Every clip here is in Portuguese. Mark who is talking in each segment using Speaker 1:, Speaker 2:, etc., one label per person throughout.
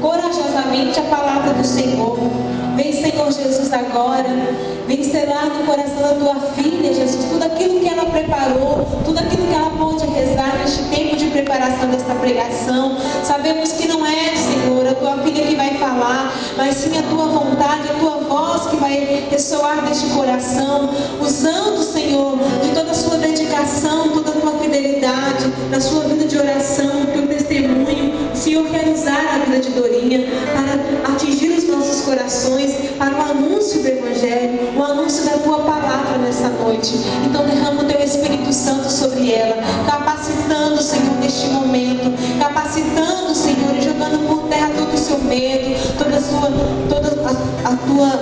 Speaker 1: corajosamente a palavra do Senhor. Vem, Senhor Jesus, agora. Vem selar no coração da tua filha, Jesus, tudo aquilo que ela preparou, tudo aquilo que ela pôde rezar neste tempo de preparação desta pregação. Sabemos que não é, Senhor, a tua filha que vai falar, mas sim a tua vontade, a tua voz que vai ressoar deste coração, usando, Senhor, de toda a sua dedicação, toda a tua fidelidade, na sua vida de oração, o teu testemunho. O Senhor quer usar a vida de Dorinha para atingir os nossos corações, para o anúncio do Evangelho, o anúncio da tua palavra nessa noite. Então derrama o teu Espírito Santo sobre ela, capacitando, Senhor, neste momento, capacitando, Senhor, e jogando por terra todo o seu medo, toda a tua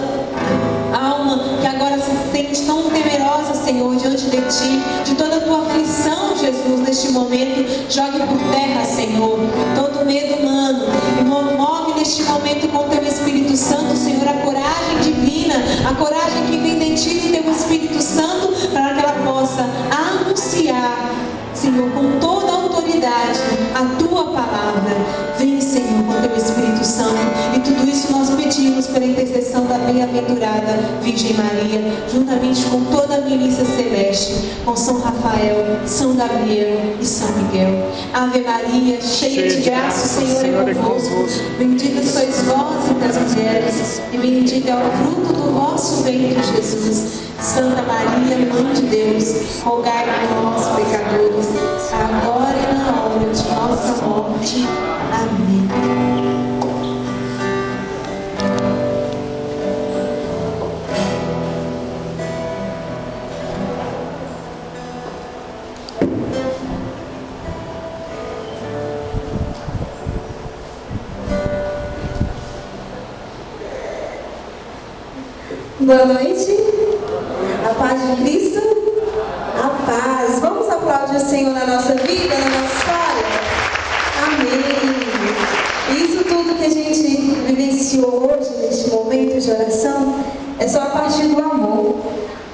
Speaker 1: alma que agora se sente tão temerosa, Senhor, diante de ti, de toda a tua aflição, Jesus, neste momento. Jogue por terra, Senhor, todo medo humano, e move neste momento com o teu Espírito Santo, Senhor, a coragem divina, a coragem que vem de ti, do teu Espírito Santo, para que ela possa anunciar, Senhor, com toda a autoridade, a tua palavra. Vem, Senhor, com teu Espírito Santo, e tudo isso nós pedimos pela intercessão da bem-aventurada Virgem Maria, juntamente com toda a milícia celeste, com São Rafael, São Gabriel e São Miguel. Ave Maria, cheia de graça, o Senhor é convosco. Bendita sois vós entre as mulheres, e bendito é o fruto do vosso ventre, Jesus. Santa Maria, Mãe de Deus, rogai por nós, pecadores, agora e na hora de nossa morte. Amém.
Speaker 2: Boa noite. A paz de Cristo. A paz. Vamos aplaudir o Senhor na nossa vida, na nossa história. Amém. Isso tudo que a gente vivenciou hoje, neste momento de oração, é só a partir do amor.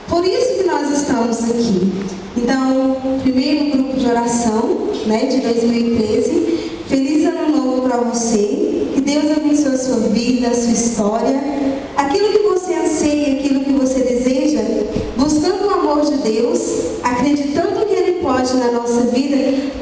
Speaker 2: Por isso que nós estamos aqui. Então, primeiro grupo de oração, de 2013. Feliz ano novo para você. Que Deus abençoe a sua vida, a sua história. Aquilo que você anseia, aquilo que você deseja, buscando o amor de Deus, acreditando que Ele pode na nossa vida,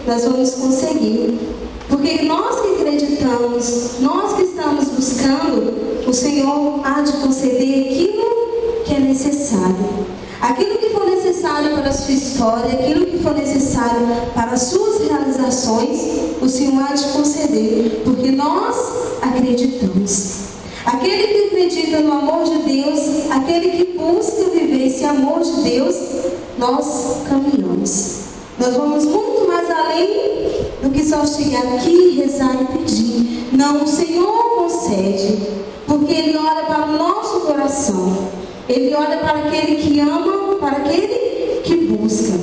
Speaker 2: nós vamos conseguir. Porque nós que acreditamos, nós que estamos buscando, o Senhor há de conceder aquilo que é necessário. Aquilo que for necessário para a sua história, aquilo que for necessário para as suas realizações, o Senhor há de conceder, porque nós acreditamos. Aquele que acredita no amor de Deus, aquele que busca viver esse amor de Deus, nós caminhamos. Nós vamos muito mais além do que só chegar aqui, rezar e pedir. Não, o Senhor concede, porque Ele olha para o nosso coração. Ele olha para aquele que ama, para aquele que busca.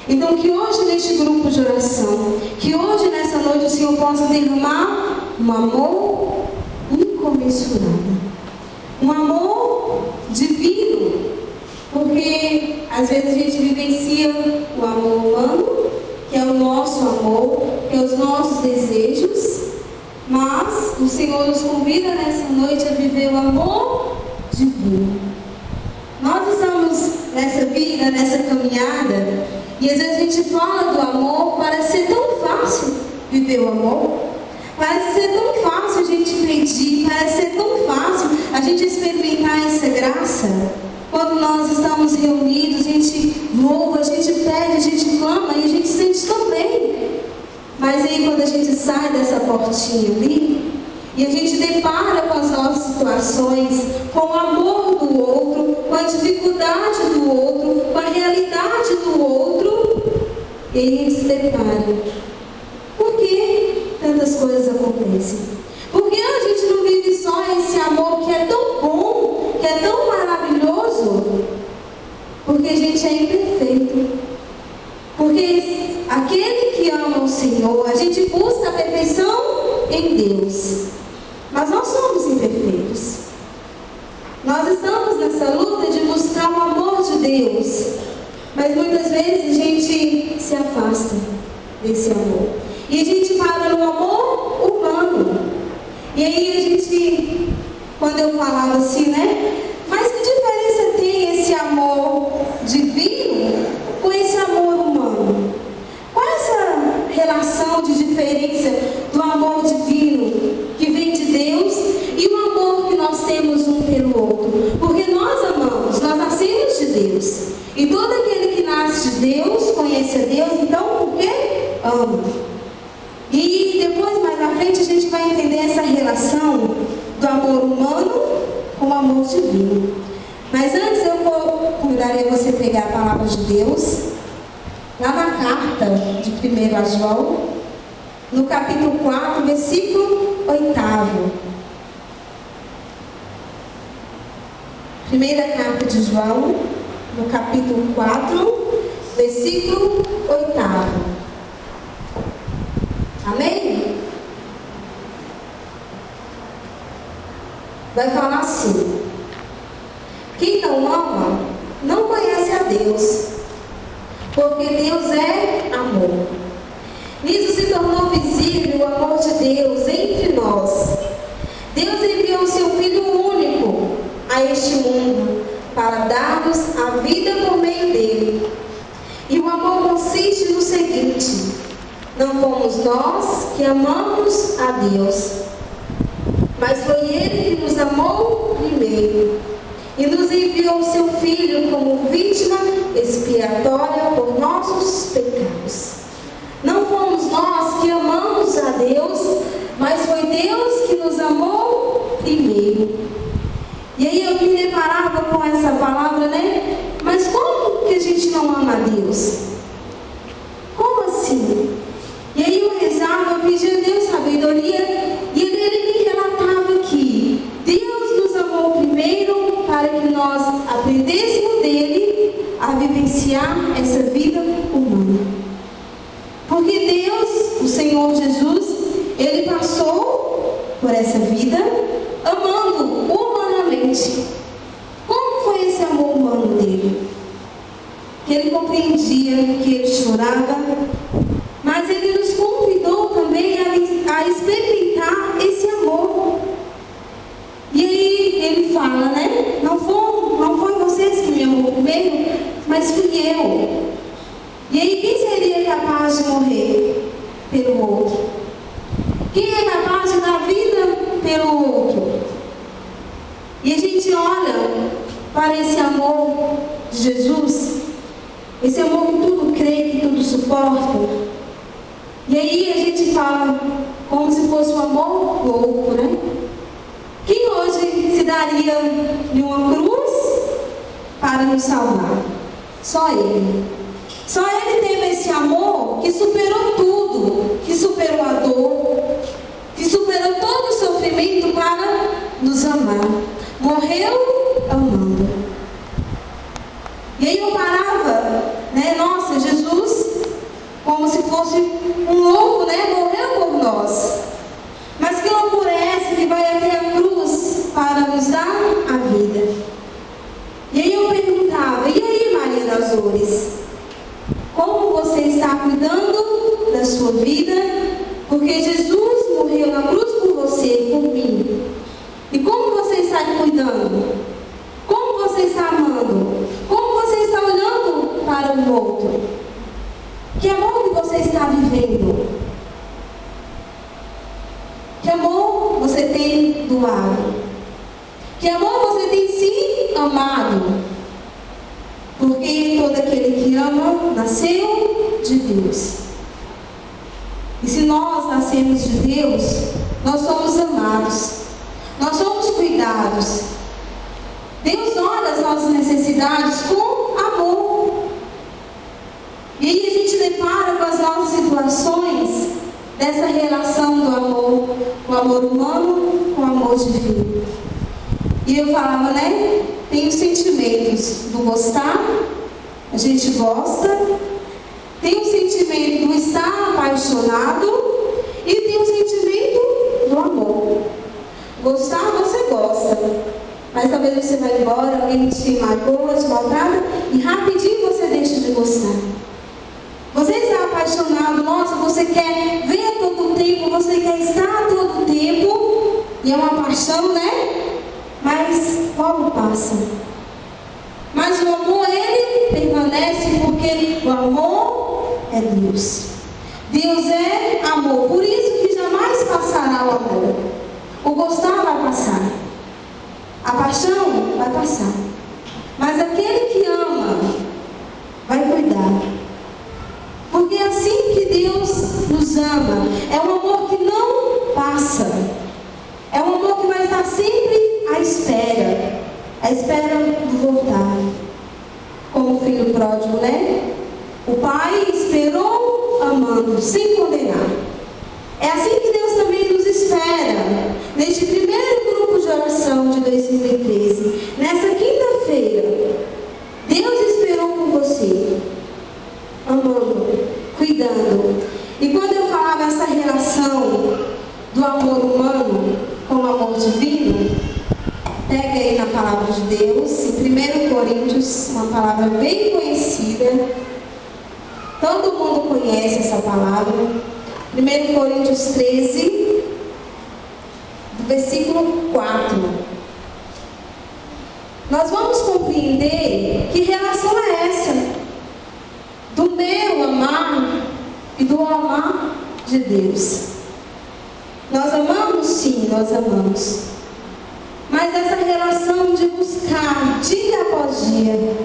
Speaker 2: Então que hoje neste grupo de oração, que hoje nessa noite o Senhor possa derramar um amor incomensurável, um amor divino, porque às vezes a gente vivencia o amor humano, que é o nosso amor, que é os nossos desejos, mas o Senhor nos convida nessa noite a viver o amor divino. Nós estamos nessa vida, nessa caminhada, e às vezes a gente fala do amor, parece ser tão fácil viver o amor, parece ser tão fácil a gente pedir, parece ser tão fácil a gente experimentar essa graça. Quando nós estamos reunidos, a gente louva, a gente pede, a gente clama e a gente sente tão bem. Mas aí quando a gente sai dessa portinha ali, e a gente depara com as nossas situações, com o amor do outro, com a dificuldade do outro, com a realidade do outro, e aí a gente se depara. Por que tantas coisas acontecem? Por que a gente não vive só esse amor que é tão bom, que é tão maravilhoso? Porque a gente é imperfeito. Porque aquele que ama o Senhor, a gente busca a perfeição em Deus. Mas nós somos imperfeitos. Nós estamos nessa luta de buscar o amor de Deus. Mas muitas vezes a gente se afasta desse amor. E a gente para no amor humano. E aí a gente, quando eu falava assim, né? Mas que diferença tem esse amor divino com esse amor humano? Qual é essa relação de diferença do amor divino que vem de Deus e o amor que nós temos um pelo outro? Porque nós amamos, nós nascemos de Deus. E todo aquele que nasce de Deus, conhece a Deus, então por quê? Ama. E depois, mais na frente, a gente vai entender essa relação do amor humano com o amor divino. Mas antes eu convidaria você pegar a palavra de Deus, lá na carta de 1 João, no capítulo 4, versículo 8. Primeira carta de João, no capítulo 4, versículo 8. Amém? Vai falar assim: quem não ama, não conhece a Deus, porque Deus é amor. Nisso se tornou visível o amor de Deus entre nós. Deus enviou o seu Filho único a este mundo para dar-nos a vida por meio dele. E o amor consiste no seguinte: não fomos nós que amamos a Deus, mas foi Ele que nos amou primeiro e nos enviou o seu Filho como vítima expiatória por nossos pecados. Não fomos nós que amamos a Deus, mas foi Deus que nos amou primeiro. E aí eu me deparava com essa palavra, né? Mas como que a gente não ama a Deus? Como assim? E aí eu rezava, eu pedia a Deus sabedoria, e ele me relatava que Deus nos amou primeiro para que nós aprendêssemos dele a vivenciar essa vida humana. Porque Deus, o Senhor Jesus, ele passou por essa vida amando humanamente. Como foi esse amor humano dele? Que ele compreendia, que ele chorava, mas ele nos convidou também a experimentar esse amor. E aí ele fala, né? Não foi vocês que me amou primeiro, mas fui eu. E aí quem seria capaz de morrer pelo outro? Quem é capaz de dar vida pelo outro? E a gente olha para esse amor de Jesus, esse amor que tudo crê, que tudo suporta. E aí a gente fala como se fosse um amor louco, né? Quem hoje se daria de uma cruz para nos salvar? Só Ele. Só Ele teve esse amor que superou tudo, que superou a dor, que superou todo o sofrimento para nos amar. Morreu amando. E aí eu parava, né? Nossa, Jesus, como se fosse um louco, né? Morreu por nós. Mas que loucura é essa que vai até a cruz para nos dar a vida? E aí eu perguntava: e aí, Maria das Dores? Como você está cuidando da sua vida? Porque Jesus morreu na cruz por você, por mim. E como você está cuidando? Como você está amando? Como você está olhando para o outro? Que amor que você está vivendo? Que amor você tem doado? Que amor você tem se amado? Porque todo aquele que ama nasceu de Deus. E se nós nascemos de Deus, nós somos amados, nós somos cuidados. Deus olha as nossas necessidades com amor. E aí a gente depara com as nossas situações dessa relação do amor, o amor humano com o amor divino. E eu falava, né? Tem os sentimentos do gostar, a gente gosta. Tem o sentimento do estar apaixonado e tem o sentimento do amor. Gostar, você gosta, mas talvez você vai embora, alguém te magoa, te maltrata e rapidinho você deixa de gostar. Você está apaixonado, nossa, você quer ver a todo tempo, você quer estar a todo tempo, E é uma paixão, né? Mas logo passa. Mas o amor, ele permanece, porque o amor é Deus. Deus é amor. Por isso que jamais passará o amor. O gostar vai passar. A paixão vai passar. Mas aquele que ama vai cuidar. Porque é assim que Deus nos ama. É um amor que não passa. É um amor que vai estar sempre à espera. À espera do voltar. Como o filho pródigo, né? O pai esperou amando, sem condenar. É assim que Deus também nos espera. Neste primeiro grupo de oração de 2013. Nessa quinta-feira. Deus esperou por você. Amando, cuidando. E quando eu falava essa relação do amor humano com o amor divino, pega aí na palavra de Deus, em 1 Coríntios, uma palavra bem conhecida. Todo mundo conhece essa palavra. 1 Coríntios 13, do versículo 4. Nós vamos compreender que relação é essa do meu amar e do amar de Deus. Nós amamos, sim, nós amamos. Mas essa relação de buscar dia após dia,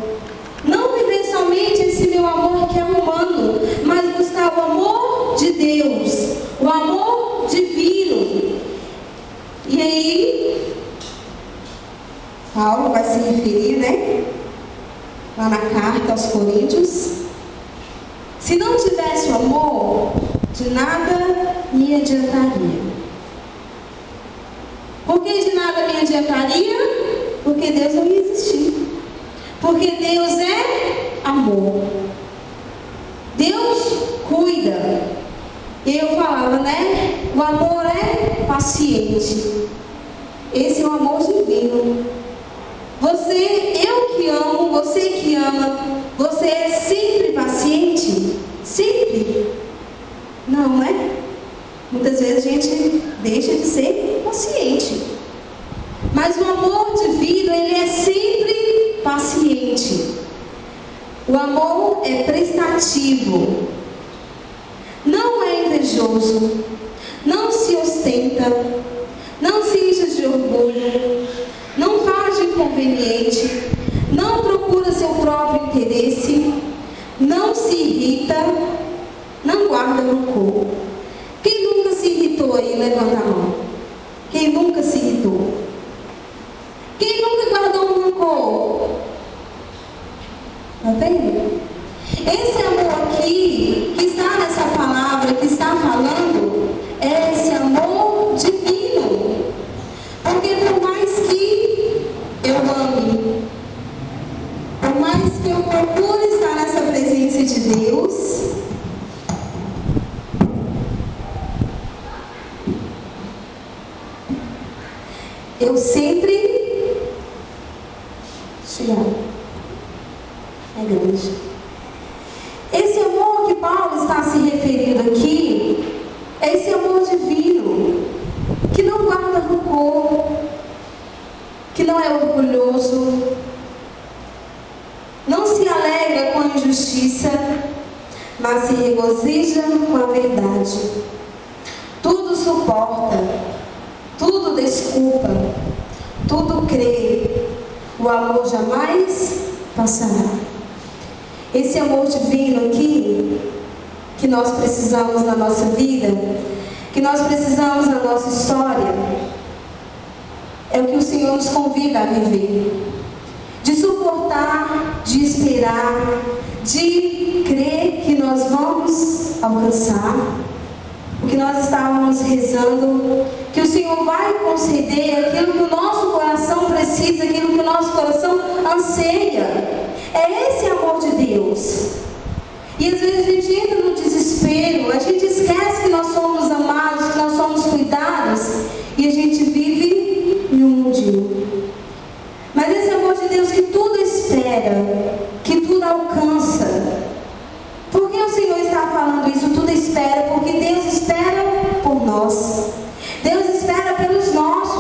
Speaker 2: não viver somente esse meu amor que é humano, mas buscar o amor de Deus, o amor divino. E aí, Paulo vai se referir, né? Lá na carta aos Coríntios. Se não tivesse o amor, de nada me adiantaria. Por que de nada me adiantaria? Porque Deus não ia existir. Porque Deus é amor. Deus cuida. E eu falava, né? O amor é paciente. Esse é o amor divino. Eu que amo, você que ama, você é sempre paciente? Sempre? Não, né? Muitas vezes a gente deixa de ser paciente. Mas o amor divino, ele é sempre paciente. O amor é prestativo. Não é invejoso. Não se ostenta. Não se enche de orgulho. Não faz de inconveniente. Não procura seu próprio interesse. Não se irrita. Não guarda rancor. Quem nunca se irritou aí? Levanta a mão. Quem nunca se irritou? Quem nunca guardou um rancor? Está vendo? Esse amor aqui, que está nessa palavra, que está falando, é esse amor divino. Porque por mais que eu ame, por mais que eu procure estar nessa presença de Deus, eu sempre é grande. Esse amor que Paulo está se referindo aqui é esse amor divino que não guarda rancor, que não é orgulhoso, não se alegra com a injustiça, mas se regozija com a verdade. Tudo suporta, tudo desculpa, tudo crê. O amor jamais passará. Esse amor divino aqui, que nós precisamos na nossa vida, que nós precisamos na nossa história, é o que o Senhor nos convida a viver. De suportar, de esperar, de crer que nós vamos alcançar o que nós estávamos rezando, que o Senhor vai conceder aquilo que o nosso coração precisa, aquilo que o nosso coração anseia. É esse amor de Deus. E às vezes a gente entra no desespero, a gente esquece que nós somos amados, que nós somos cuidados, e a gente vive em um mundinho. Mas esse amor de Deus que tudo espera, que tudo alcança. Por que o Senhor está falando isso? Tudo espera, porque Deus espera por nós. Deus espera pelos nossos.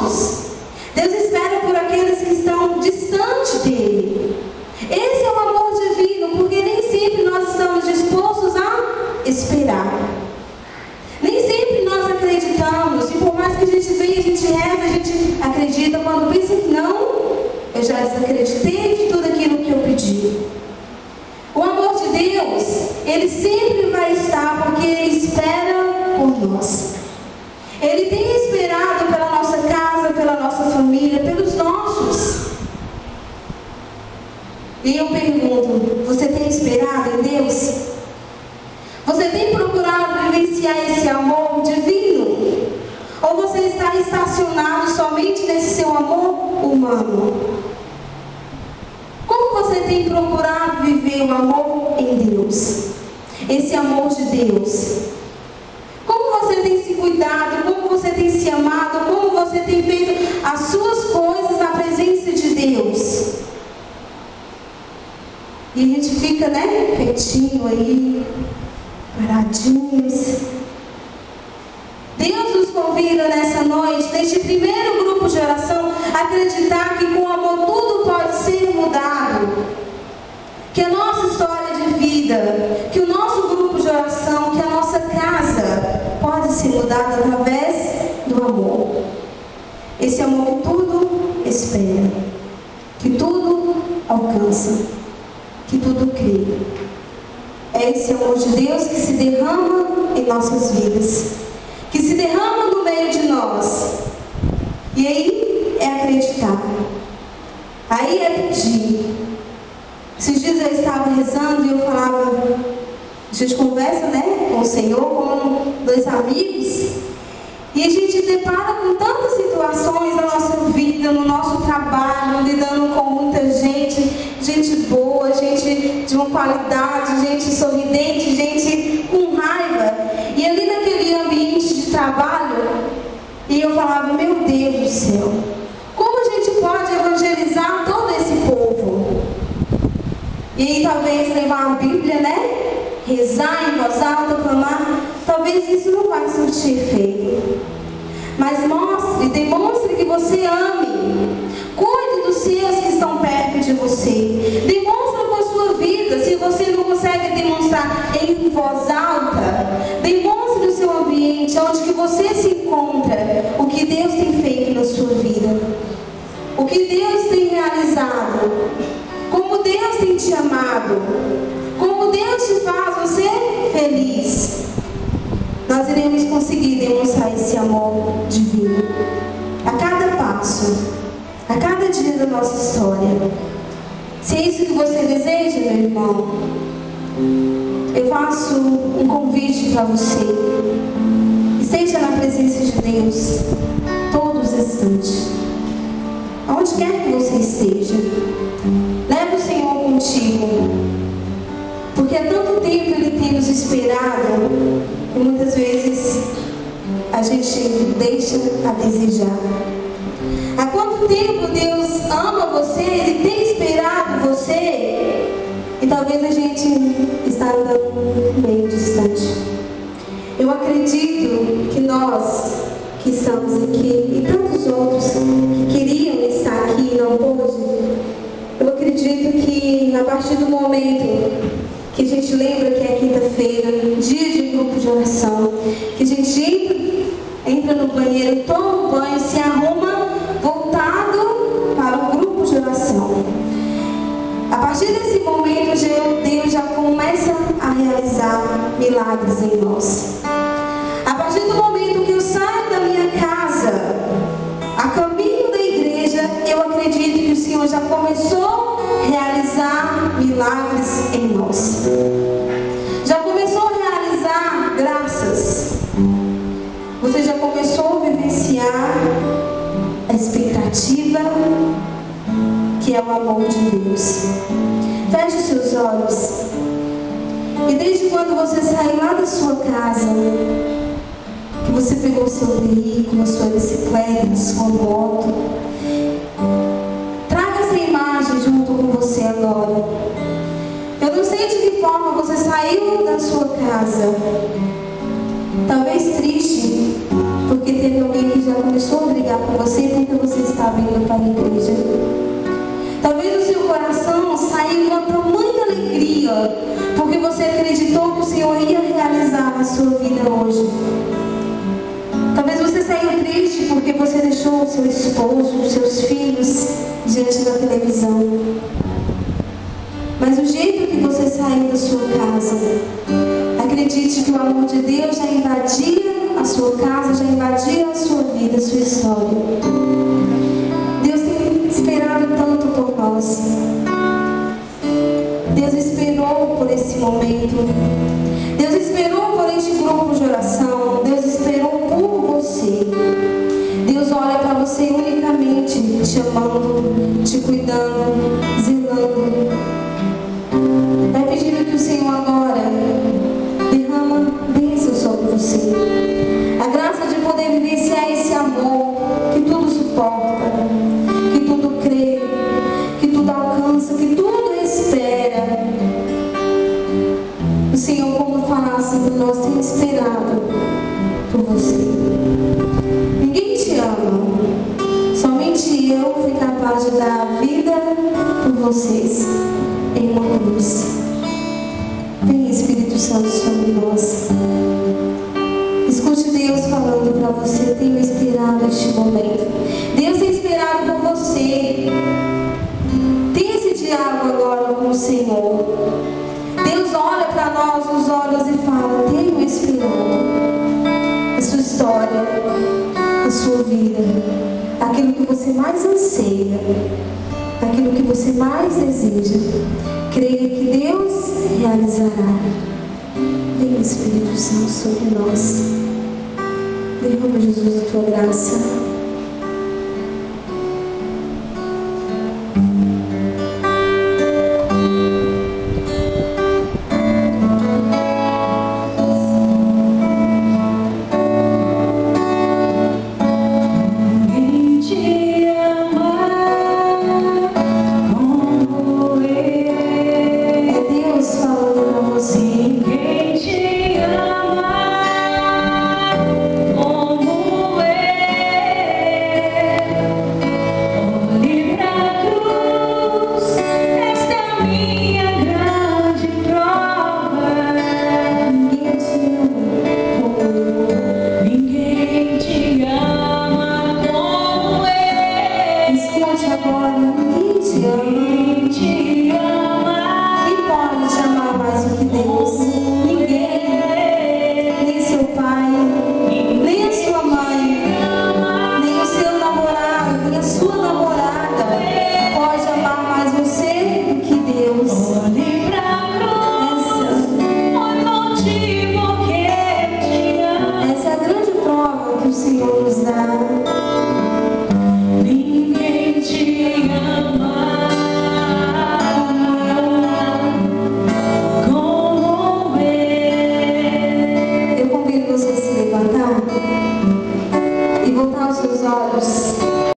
Speaker 2: estacionado somente nesse seu amor humano? Como você tem procurado viver o amor em Deus? Esse amor de Deus. Como você tem se cuidado? Como você tem se amado? Como você tem feito as suas coisas na presença de Deus? E a gente fica, quietinho aí, paradinhos. Deus nos convida nessa noite, neste primeiro grupo de oração, a acreditar que com amor tudo pode ser mudado. Que a nossa história de vida, que o nosso grupo de oração, que a nossa casa pode ser mudada através do amor. Esse amor que tudo espera, que tudo alcança, que tudo crê. É esse amor de Deus que se derrama em nossas vidas, que se derrama no meio de nós. E aí é acreditar, aí é pedir. Esses dias eu estava rezando e eu falava, a gente conversa, com o Senhor, como dois amigos, e a gente depara com tantas situações na nossa vida, no nosso trabalho, lidando com muita gente boa, gente de uma qualidade, gente sorridente, gente com raiva. E ali naquele ambiente de trabalho, e eu falava, meu Deus do céu, como a gente pode evangelizar todo esse povo? E aí talvez levar a Bíblia, rezar em voz alta, clamar, talvez isso não vai surtir efeito. Mas demonstre que você ame. Cuide dos seus que estão perto de você. Demonstre com a sua vida. Se você não consegue demonstrar em voz alta, demonstre no seu ambiente, onde que você se encontra, o que Deus tem feito na sua vida, o que Deus tem realizado, como Deus tem te amado, como Deus te faz você feliz. Nós iremos conseguir demonstrar esse amor divino a cada passo, a cada dia da nossa história. Se é isso que você deseja, meu irmão, eu faço um convite para você. Esteja na presença de Deus todos os instantes, aonde quer que você esteja. Leve o Senhor contigo, porque há tanto tempo Ele tem nos esperado e muitas vezes a gente deixa a desejar. Há quanto tempo Deus ama você, Ele tem esperado você, e talvez a gente está andando meio distante. Eu acredito que nós que estamos aqui, e tantos outros que queriam estar aqui e não pôde, eu acredito que a partir do momento que a gente lembra que é quinta-feira, dia de grupo de oração, que a gente entra no banheiro, toma um banho, se arruma, voltado para o grupo de oração. A partir desse momento, Deus já começa a realizar milagres em nós. A partir do momento que eu saio da minha casa, a caminho da igreja, eu acredito que o Senhor já começou a realizar milagres em nós. Já começou a realizar graças. Você já começou a vivenciar a expectativa que é o amor de Deus. Feche os seus olhos. E desde quando você saiu lá da sua casa, que você pegou o seu veículo, a sua bicicleta, a sua moto, traga essa imagem junto com você agora. Eu não sei de que forma você saiu da sua casa. Talvez triste, porque teve alguém que já começou a brigar com você porque você estava indo para a igreja. Talvez o seu coração saiu com tamanha alegria, porque você acreditou que o Senhor ia realizar na sua vida hoje. Talvez você saiu triste porque você deixou o seu esposo, os seus filhos diante da televisão. Mas o jeito que você saiu da sua casa, acredite que o amor de Deus já invadia a sua casa, já invadia a sua vida, a sua história. Deus tem esperado tanto por nós. Deus esperou por esse momento. Deus esperou por este grupo de oração. Deus esperou por você. Deus para você unicamente te amando, te cuidando, zelando. Vai pedindo que o Senhor agora derrama bênção sobre você. A graça de poder vivenciar esse amor que tudo suporta, que tudo crê, que tudo alcança, que tudo espera. O Senhor, como falasse por nós, tem esperado por você. Ninguém te ama, somente eu fui capaz de dar a vida por vocês em uma cruz. Vem, Espírito Santo, sobre nós. Escute Deus falando para você. Tenho esperado este momento. Deus tem esperado por você. Tem esse diálogo agora com o Senhor. Deus olha para nós nos olhos e fala: tenho esperado a sua história, a sua vida, aquilo que você mais anseia, aquilo que você mais deseja. Creia que Deus realizará. Vem, Espírito Santo, sobre nós. Derrama, Jesus, a tua graça.